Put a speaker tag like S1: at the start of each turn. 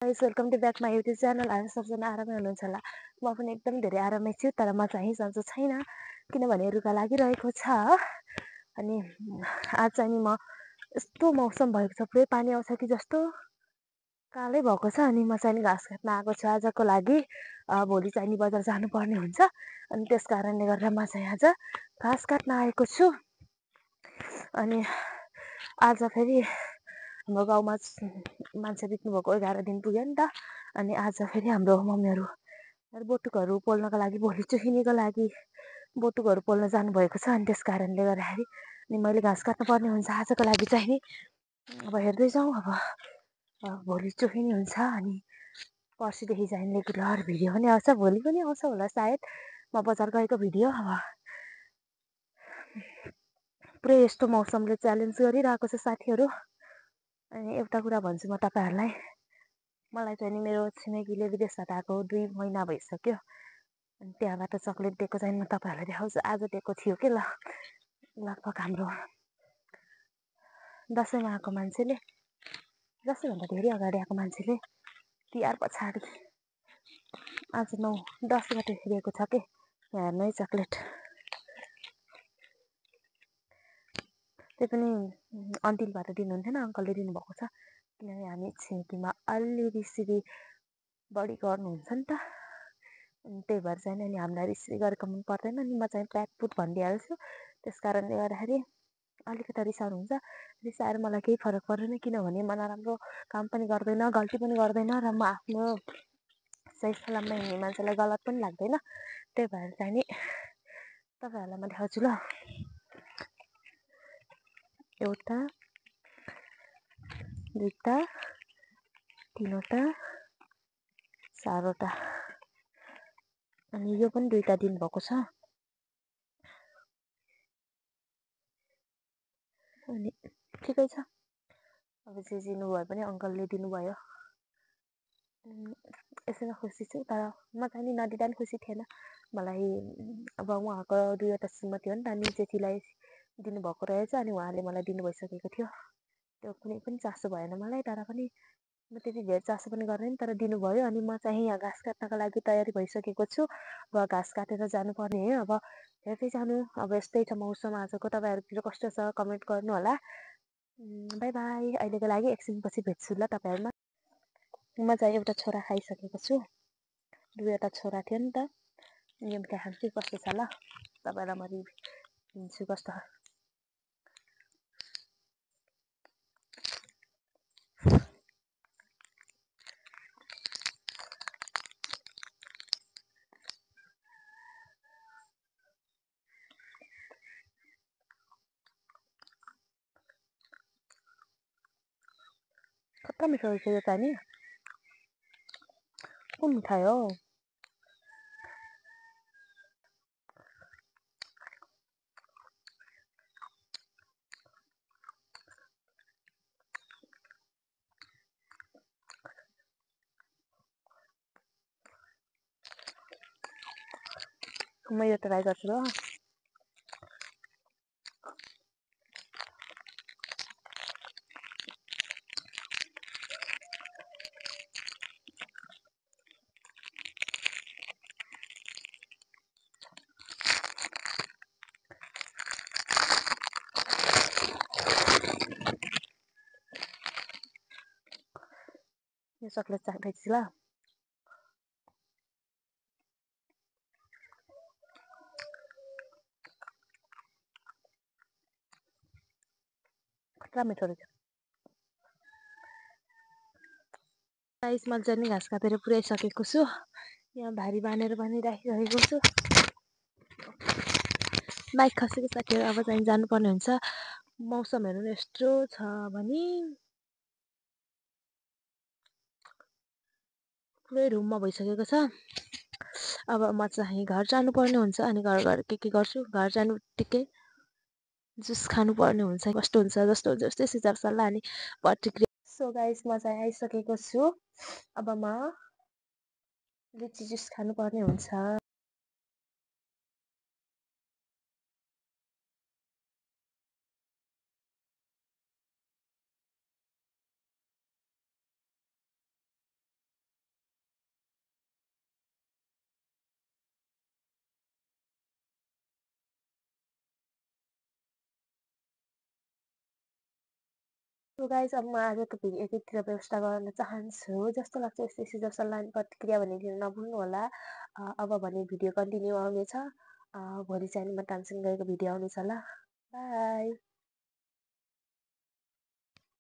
S1: Guys welcome to back my YouTube channel. आज सबजना आरामै हुनुहुन्छ होला। म पनि एकदम धेरै आरामै छु, तर म चाहिँ सन्चो छैन किनभने रुगा लागिरहेको छ। अनि आज चाहिँ म यस्तो मौसम भएको छ, पुरै पानी आउँछ कि जस्तो कालै भएको छ। अनि म चाहिँ घाँस काट्न आएको छु आजको लागि। भोलि चाहिँ बजार जानुपर्ने हुन्छ, अनि त्यस कारणले गर्दा म चाहिँ आज घाँस काट्न आएको छु। अनि आज फेरि हाम्रो गाउँमा मान्छे बित्नुभएको 11 दिन पुग्यो नि त। अनि आज फेरि हाम्रो मम्मीहरू बोटुकहरू पोल्नको लागि, भोलि चुहिनीको लागि बोटुकहरू पोल्न जानुभएको छ। अनि त्यस कारणले गर्दाखेरि अनि मैले घाँस काट्नुपर्ने हुन्छ आजको लागि चाहिँ नि। अब हेर्दै जाउँ, अब भोलि चुहिनी हुन्छ। अनि पर्सिदेखि चाहिँ रेगुलर भिडियो पनि आउँछ, भोलि पनि आउँछ होला सायद म बजार गएको भिडियो। अब पुरै यस्तो मौसमले च्यालेन्ज गरिरहेको छ साथीहरू। अनि एउटा कुरा भन्छु म तपाईँहरूलाई, मलाई चाहिँ नि मेरो छिमेकीले विदेशबाट आएको 2 महिना भइसक्यो। अनि त्यहाँबाट चक्लेट दिएको चाहिँ म तपाईँहरूलाई देखाउँछु। आज दिएको थियो के, ल लगभग हाम्रो दसैँमा आएको मान्छेले, दसैँभन्दा धेरै अगाडि आएको मान्छेले तिहार पछाडि आज 9-10 गते दिएको छ के। यहाँ हेर्नु है चक्लेट, त्यो पनि अन्टिलबाट दिनुहुन्थेन, अङ्कलले दिनुभएको छ। किनभने हामी छिमेकीमा अलि रिसिरी बढी गर्नुहुन्छ नि त, अनि त्यही भएर चाहिँ अनि हामीलाई रिसिरी गरेको मन पर्दैन। अनि म चाहिँ प्याटपुट भनिदिइहाल्छु। त्यस कारणले गर्दाखेरि अलिकति रिसाउनुहुन्छ, रिसाएर मलाई केही फरक पर्दैन। किनभने म नराम्रो काम पनि गर्दैन, गल्ती पनि गर्दैन, र म आफ्नो सही सलाममा हिँड्ने मान्छेलाई गलत पनि लाग्दैन। त्यही भएर चाहिँ नि तपाईँहरूलाई म देखाउँछु ल। एउटा, दुईवटा, तीनवटा, चारवटा, अनि यो पनि 2टा दिनुभएको छ। अनि ठिकै छ, अब जे दिनुभयो पनि अङ्कलले दिनुभयो, यसैमा खुसी छु। तर म चाहिँ नि नदिँदा पनि खुसी थिएन। मलाई अब उहाँको 2वटा श्रीमती हो नि त, अनि जेठीलाई दिनुभएको रहेछ, अनि उहाँले मलाई दिनु भइसकेको थियो। त्यो कुनै पनि चासो भएन मलाई, तर पनि म त्यति धेरै चासो पनि गर्दैन, तर दिनुभयो। अनि म चाहिँ यहाँ घाँस काट्नको लागि तयारी भइसकेको छु। अब घाँस काटेर जानुपर्ने हो। अब हेर्दै जानु, अब यस्तै छ मौसम आजको। तपाईँहरूतिर कस्तो छ कमेन्ट गर्नु होला। बाई बाई, अहिलेको लागि एकछिनपछि भेट्छु ल तपाईँहरूमा। म चाहिँ एउटा छोरा खाइसकेको छु, 2वटा छोरा थियो नि त। अनि एउटा खान्छु, कस्तो छ ल तपाईँलाई म दिन्छु कस्तो। कता मिठो रहेछ यो त नि, कुन मिठाई हो? म यो ट्राई गर्छु ल। यो चक्लेट चाख्दैछु ल। कता मिठो रहेछ। गाइस मैले चाहिँ नि घाँस काटेर पुर्याइसकेको छु। यहाँ भारी बाँधेर पनि राखिरहेको छु। बाइक खसेको साथीहरू, अब चाहिँ जानुपर्ने हुन्छ। मौसम हेर्नु यस्तो छ भने पुरै रुममा भइसकेको छ। अब म चाहिँ घर जानुपर्ने हुन्छ। अनि घर के गर्छु, घर जानु बित्तिकै जुस खानुपर्ने हुन्छ। कस्तो हुन्छ जस्तो हुन्छ जस्तै सुझाव सल्लाह अनि प्रतिक्रिया। सो गाइस म चाहिँ आइसकेको छु। अब म लिची जुस खानुपर्ने हुन्छ। सो गाइज अब म आजको भिडियो यतितिर व्यवस्था गर्न चाहन्छु जस्तो लाग्छ यस्तै सुझाव सल्लाह अनि प्रतिक्रिया भने दिन नभुल्नु होला अब भने भिडियो कन्टिन्यू आउनेछ भोलि चाहिँ म तानसेन गएको भिडियो आउनेछ ल बाई